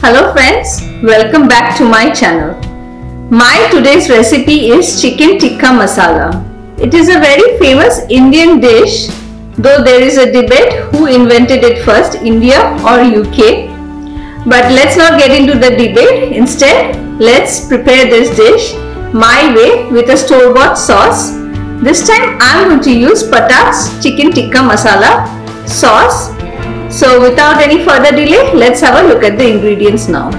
Hello friends, welcome back to my channel. My today's recipe is chicken tikka masala. It is a very famous Indian dish, though there is a debate who invented it first, India or UK. But let's not get into the debate. Instead, let's prepare this dish my way with a store-bought sauce. This time I'm going to use Patak's chicken tikka masala sauce. So without any further delay, let's have a look at the ingredients now.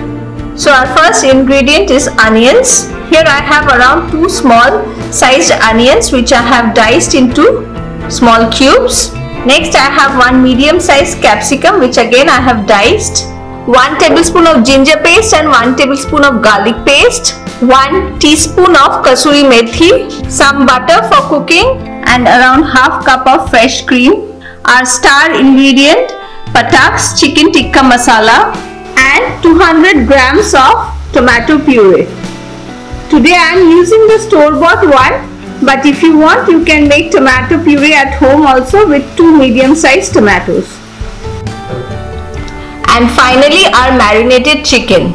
So our first ingredient is onions. Here I have around 2 small sized onions which I have diced into small cubes. Next I have 1 medium sized capsicum which again I have diced. 1 tablespoon of ginger paste and 1 tablespoon of garlic paste. 1 teaspoon of kasuri methi. Some butter for cooking and around half cup of fresh cream. Our star ingredient, Patak's chicken tikka masala, and 200 grams of tomato puree. Today I am using the store-bought one, but if you want you can make tomato puree at home also with 2 medium-sized tomatoes. And finally our marinated chicken.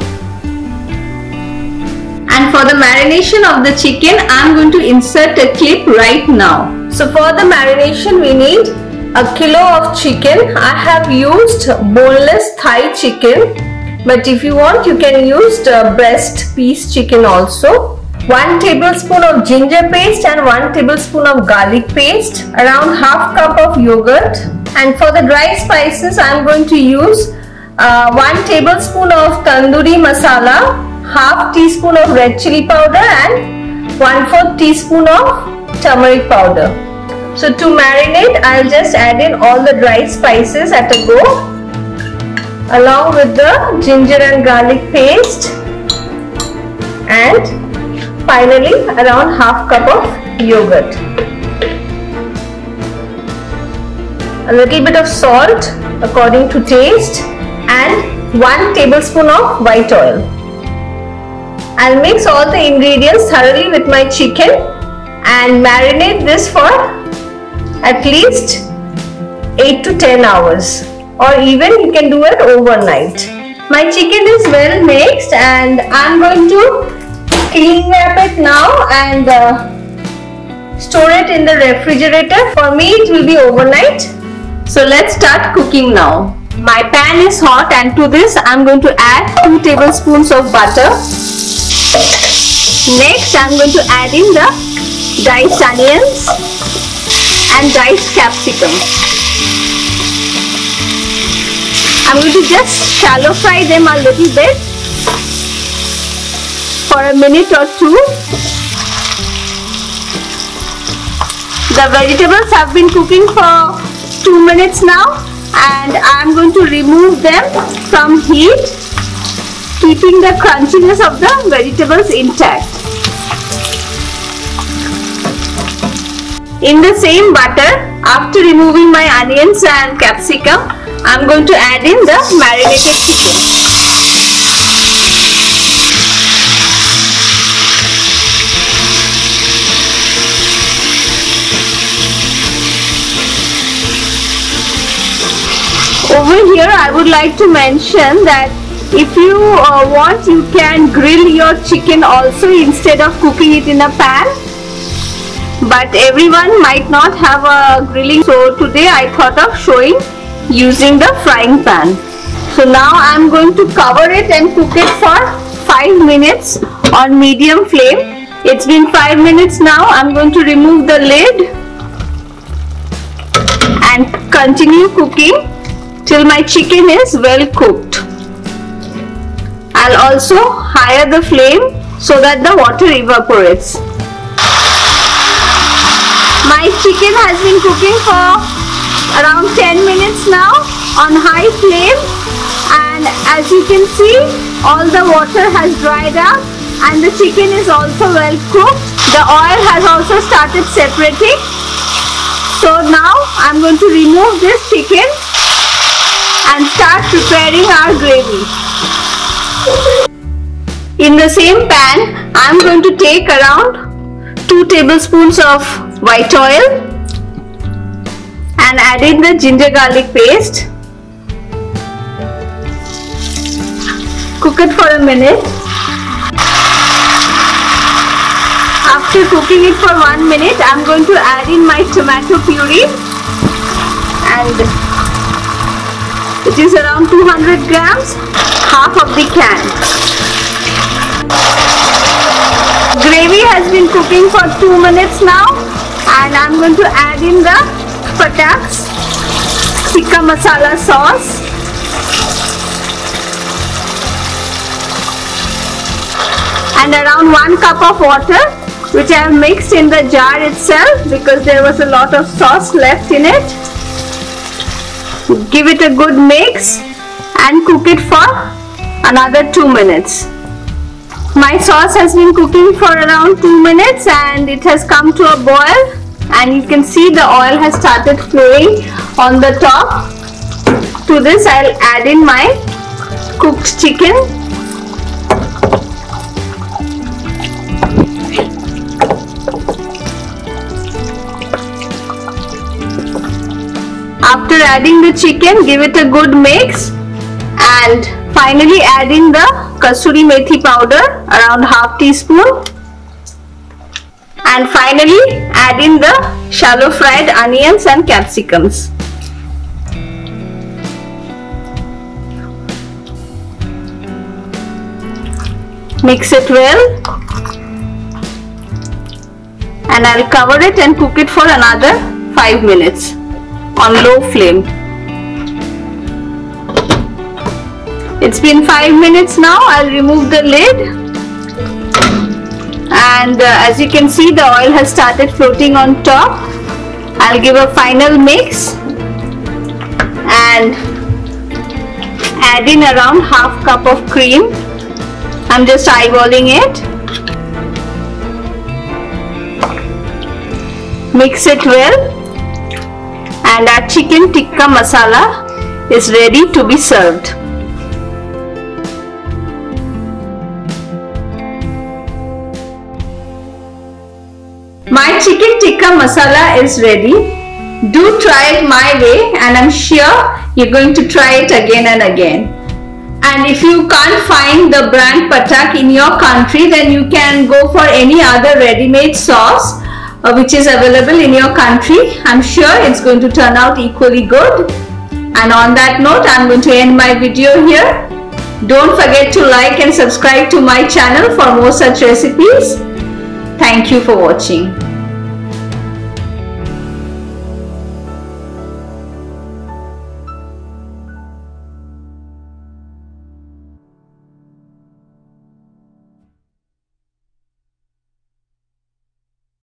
And for the marination of the chicken I am going to insert a clip right now. So for the marination we need a kilo of chicken. I have used boneless thigh chicken, but if you want you can use the breast piece chicken also. 1 tablespoon of ginger paste and 1 tablespoon of garlic paste, around half cup of yogurt. And for the dry spices I am going to use 1 tablespoon of tandoori masala, half teaspoon of red chili powder and 1/4 teaspoon of turmeric powder. So to marinate, I'll just add in all the dry spices at a go, along with the ginger and garlic paste, and finally around half cup of yogurt. A little bit of salt according to taste and 1 tablespoon of white oil. I'll mix all the ingredients thoroughly with my chicken and marinate this for at least 8 to 10 hours, or even you can do it overnight. My chicken is well mixed and I'm going to clean wrap it now and store it in the refrigerator. For me it will be overnight. So let's start cooking now. My pan is hot and to this I'm going to add 2 tablespoons of butter. Next I'm going to add in the diced onions and diced capsicum. I'm going to just shallow fry them a little bit for a minute or 2. The vegetables have been cooking for 2 minutes now and I'm going to remove them from heat, keeping the crunchiness of the vegetables intact. In the same butter, after removing my onions and capsicum, I am going to add in the marinated chicken. Over here I would like to mention that if you want you can grill your chicken also instead of cooking it in a pan. But everyone might not have a grilling, so today I thought of showing using the frying pan. So now I am going to cover it and cook it for 5 minutes on medium flame. It's been 5 minutes now. I am going to remove the lid and continue cooking till my chicken is well cooked. I'll also higher the flame so that the water evaporates. My chicken has been cooking for around 10 minutes now on high flame, and as you can see all the water has dried up and the chicken is also well cooked. The oil has also started separating. So now I'm going to remove this chicken and start preparing our gravy. In the same pan I'm going to take around 2 tablespoons of white oil and add in the ginger garlic paste. Cook it for a minute. After cooking it for 1 minute, I'm going to add in my tomato puree, and it is around 200 grams, half of the can. Gravy has been cooking for 2 minutes now, and I'm going to add in the Patak's tikka masala sauce. And around 1 cup of water, which I have mixed in the jar itself because there was a lot of sauce left in it. Give it a good mix and cook it for another 2 minutes. My sauce has been cooking for around 2 minutes and it has come to a boil, and you can see the oil has started flowing on the top. To this I'll add in my cooked chicken. After adding the chicken, give it a good mix, and finally add in the kasuri methi powder, around half teaspoon, and finally add in the shallow fried onions and capsicums. Mix it well, and I'll cover it and cook it for another 5 minutes on low flame. It's been 5 minutes now. I'll remove the lid, and as you can see, the oil has started floating on top. I'll give a final mix and add in around half cup of cream. I'm just eyeballing it. Mix it well, and our chicken tikka masala is ready to be served. My chicken tikka masala is ready. Do try it my way, and I'm sure you're going to try it again and again. And if you can't find the brand Patak in your country, then you can go for any other ready-made sauce which is available in your country. I'm sure it's going to turn out equally good. And on that note, I'm going to end my video here. Don't forget to like and subscribe to my channel for more such recipes. Thank you for watching.